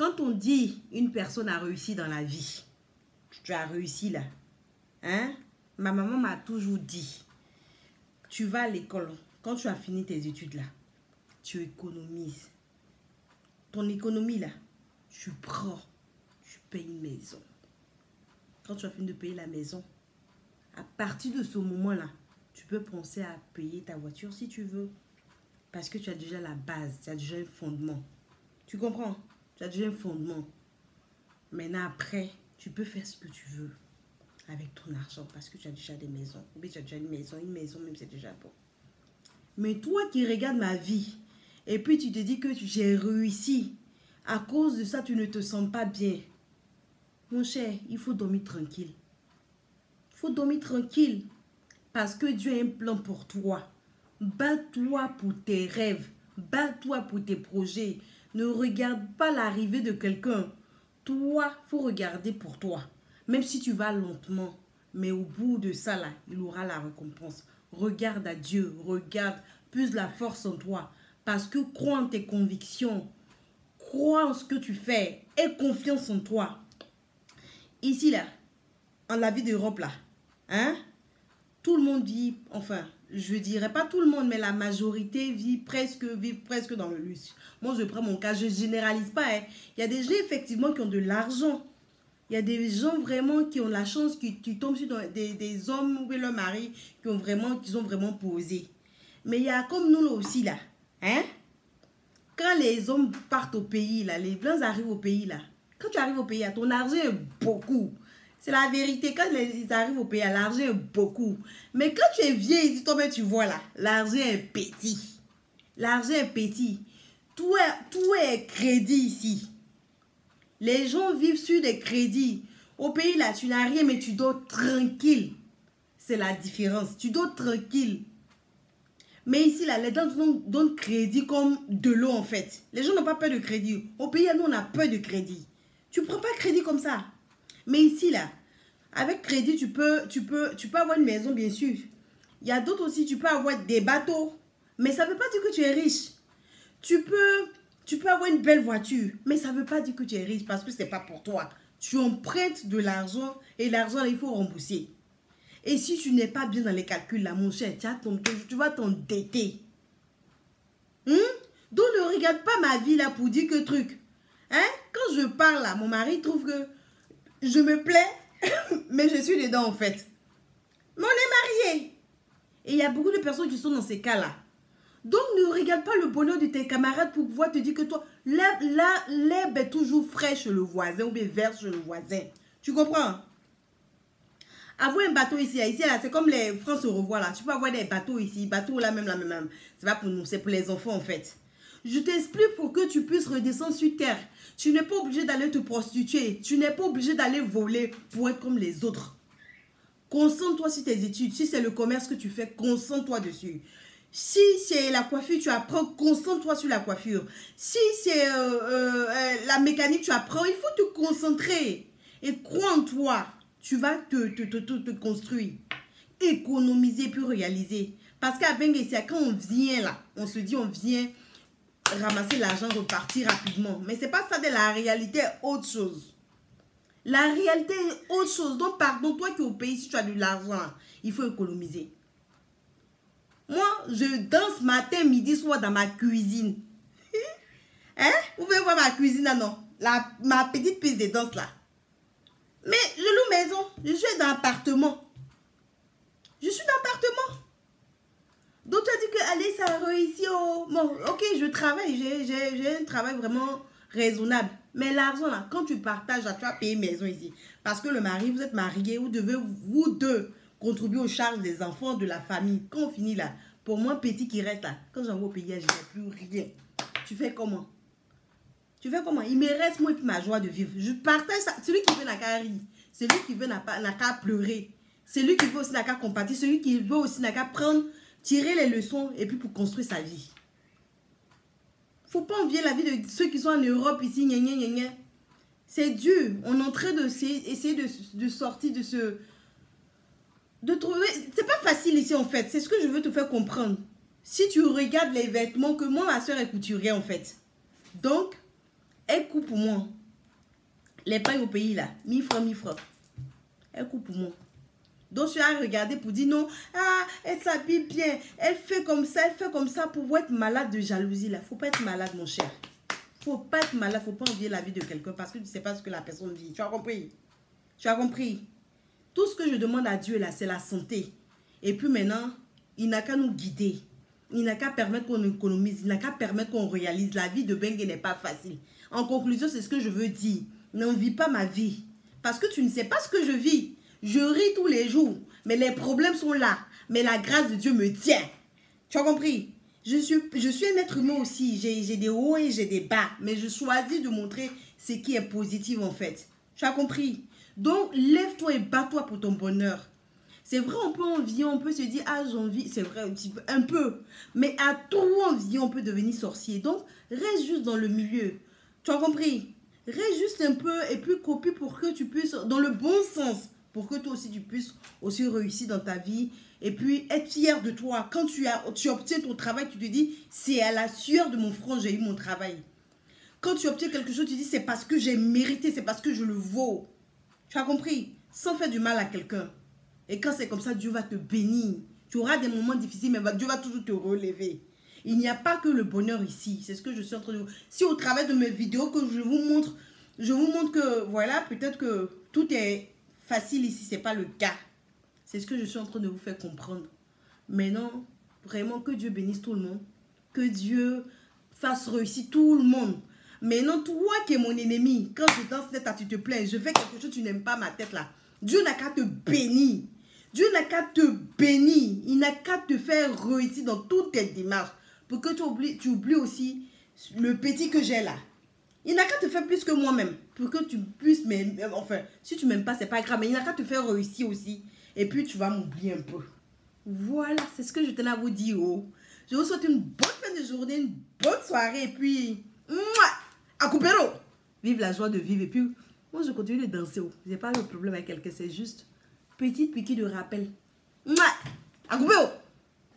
Quand on dit une personne a réussi dans la vie, tu as réussi là. Hein? Ma maman m'a toujours dit, tu vas à l'école, quand tu as fini tes études là, tu économises. Ton économie là, tu prends, tu payes une maison. Quand tu as fini de payer la maison, à partir de ce moment-là, tu peux penser à payer ta voiture si tu veux. Parce que tu as déjà la base, tu as déjà un fondement. Tu comprends? Tu as déjà un fondement. Maintenant, après, tu peux faire ce que tu veux avec ton argent parce que tu as déjà des maisons. Ou bien tu as déjà une maison même c'est déjà bon. Mais toi qui regardes ma vie et puis tu te dis que j'ai réussi, à cause de ça, tu ne te sens pas bien. Mon cher, il faut dormir tranquille. Il faut dormir tranquille parce que Dieu a un plan pour toi. Bats-toi pour tes rêves. Bats-toi pour tes projets. Ne regarde pas l'arrivée de quelqu'un. Toi, il faut regarder pour toi. Même si tu vas lentement. Mais au bout de ça, là, il aura la récompense. Regarde à Dieu. Regarde. Puise la force en toi. Parce que crois en tes convictions. Crois en ce que tu fais. Aie confiance en toi. Ici, là, en la vie d'Europe, là, hein, tout le monde vit, enfin, je dirais pas tout le monde, mais la majorité vit presque dans le luxe. Moi, je prends mon cas, je généralise pas. Hein. Il y a des gens, effectivement, qui ont de l'argent. Il y a des gens, vraiment, qui ont la chance, qui tombent sur des hommes ou leur mari qui ont vraiment posé. Mais il y a comme nous, là aussi, là. Hein? Quand les hommes partent au pays, là, les blancs arrivent au pays, là. Quand tu arrives au pays, ton argent est beaucoup. C'est la vérité. Quand ils arrivent au pays, l'argent est beaucoup. Mais quand tu es vieux ici, toi-même, tu vois là, l'argent est petit. L'argent est petit. Tout est crédit ici. Les gens vivent sur des crédits. Au pays, là, tu n'as rien, mais tu dors tranquille. C'est la différence. Tu dors tranquille. Mais ici, là, les gens donnent crédit comme de l'eau, en fait. Les gens n'ont pas peur de crédit. Au pays, nous, on a peur de crédit. Tu ne prends pas crédit comme ça. Mais ici, là, avec crédit, tu peux avoir une maison, bien sûr. Il y a d'autres aussi, tu peux avoir des bateaux. Mais ça ne veut pas dire que tu es riche. Tu peux avoir une belle voiture. Mais ça ne veut pas dire que tu es riche parce que ce n'est pas pour toi. Tu empruntes de l'argent et l'argent, il faut rembourser. Et si tu n'es pas bien dans les calculs, là, mon cher, tu vas t'endetter. Donc, ne regarde pas ma vie, là, pour dire que truc. Hein? Quand je parle, là, mon mari trouve que je me plais, mais je suis dedans, en fait. Mais on est mariés. Et il y a beaucoup de personnes qui sont dans ces cas-là. Donc, ne regarde pas le bonheur de tes camarades pour pouvoir te dire que toi, l'herbe est toujours fraîche chez le voisin ou bien verte chez le voisin. Tu comprends? Avoir un bateau ici, là, c'est comme les France au revoir, là. Tu peux avoir des bateaux ici, bateaux là, même. C'est pas pour nous, c'est pour les enfants, en fait. Je t'explique pour que tu puisses redescendre sur terre. Tu n'es pas obligé d'aller te prostituer. Tu n'es pas obligé d'aller voler pour être comme les autres. Concentre-toi sur tes études. Si c'est le commerce que tu fais, concentre-toi dessus. Si c'est la coiffure, tu apprends, concentre-toi sur la coiffure. Si c'est la mécanique, tu apprends, il faut te concentrer. Et crois en toi. Tu vas te construire. Économiser puis réaliser. Parce qu'à Benguessia, quand on vient là, on se dit on vient ramasser l'argent, repartir rapidement. Mais c'est pas ça de la réalité, autre chose. La réalité est autre chose. Donc, pardon, toi qui es au pays, si tu as de l'argent, il faut économiser. Moi, je danse matin, midi, soir dans ma cuisine. Hein? Vous pouvez voir ma cuisine là, non? Ma petite piste de danse là. Mais je loue maison. Je suis dans l'appartement. Je suis dans l'appartement. Donc, tu as dit que allez, ça a réussi. Oh. Bon, ok, je travaille. J'ai un travail vraiment raisonnable. Mais l'argent, là, quand tu partages, là, tu vas payer maison ici. Parce que le mari, vous êtes mariés, vous devez, vous deux, contribuer aux charges des enfants, de la famille. Quand on finit là, pour moi, petit qui reste là, quand j'envoie au pays, je n'ai plus rien. Tu fais comment? Tu fais comment? Il me reste moi et puis ma joie de vivre. Je partage ça. Celui qui veut n'a qu'à rire. Celui qui veut n'a qu'à pleurer. Celui qui veut aussi n'a qu'à compatir. Celui qui veut aussi n'a qu'à prendre, tirer les leçons et puis pour construire sa vie. Faut pas envier la vie de ceux qui sont en Europe ici. C'est dur. On est en train d'essayer de sortir de ce... De trouver... C'est pas facile ici en fait. C'est ce que je veux te faire comprendre. Si tu regardes les vêtements que moi, ma soeur est couturière en fait. Donc, Elle coupe pour moi. Les pailles au pays là, 1000 francs, 1000 francs. Elle coupe pour moi. Donc tu as regardé pour dire non, ah, elle s'habille bien, elle fait comme ça pour être malade de jalousie là. Faut pas être malade mon cher. Faut pas être malade, faut pas envier la vie de quelqu'un parce que tu sais pas ce que la personne vit. Tu as compris? Tu as compris? Tout ce que je demande à Dieu là, c'est la santé. Et puis maintenant, il n'a qu'à nous guider. Il n'a qu'à permettre qu'on économise, il n'a qu'à permettre qu'on réalise. La vie de Bengue n'est pas facile. En conclusion, c'est ce que je veux dire. N'envie pas ma vie. Parce que tu ne sais pas ce que je vis. Je ris tous les jours, mais les problèmes sont là. Mais la grâce de Dieu me tient. Tu as compris? Je suis un être humain aussi. J'ai des hauts et j'ai des bas. Mais je choisis de montrer ce qui est positif en fait. Tu as compris? Donc, lève-toi et bats-toi pour ton bonheur. C'est vrai, on peut envier, on peut se dire, ah, j'envie. C'est vrai, un peu. Mais à trop envier, on peut devenir sorcier. Donc, reste juste dans le milieu. Tu as compris? Reste juste un peu et puis copie pour que tu puisses, dans le bon sens, pour que toi aussi tu puisses aussi réussir dans ta vie et puis être fier de toi. Quand tu obtiens ton travail, tu te dis, c'est à la sueur de mon front, j'ai eu mon travail. Quand tu obtiens quelque chose, tu dis, c'est parce que j'ai mérité, c'est parce que je le vaux. Tu as compris? Sans faire du mal à quelqu'un. Et quand c'est comme ça, Dieu va te bénir. Tu auras des moments difficiles, mais Dieu va toujours te relever. Il n'y a pas que le bonheur ici. C'est ce que je suis en train de vous... Si au travers de mes vidéos que je vous montre que, voilà, peut-être que tout est facile ici, ce n'est pas le cas. C'est ce que je suis en train de vous faire comprendre. Mais non, vraiment, que Dieu bénisse tout le monde. Que Dieu fasse réussir tout le monde. Mais non, toi qui es mon ennemi, quand je danse net, tu te plains, je fais quelque chose, tu n'aimes pas ma tête là. Dieu n'a qu'à te bénir. Dieu n'a qu'à te bénir. Il n'a qu'à te faire réussir dans toutes tes démarches. Pour que tu oublies aussi le petit que j'ai là. Il n'a qu'à te faire plus que moi-même. Pour que tu puisses, enfin, si tu m'aimes pas, c'est pas grave. Mais il n'a qu'à te faire réussir aussi. Et puis, tu vas m'oublier un peu. Voilà, c'est ce que je tenais à vous dire. Oh. Je vous souhaite une bonne fin de journée, une bonne soirée. Et puis, à couper l'eau. Vive la joie de vivre. Et puis, moi, je continue de danser. Je n'ai pas le problème avec quelqu'un. C'est juste petite piqûre de rappel. À couper l'eau.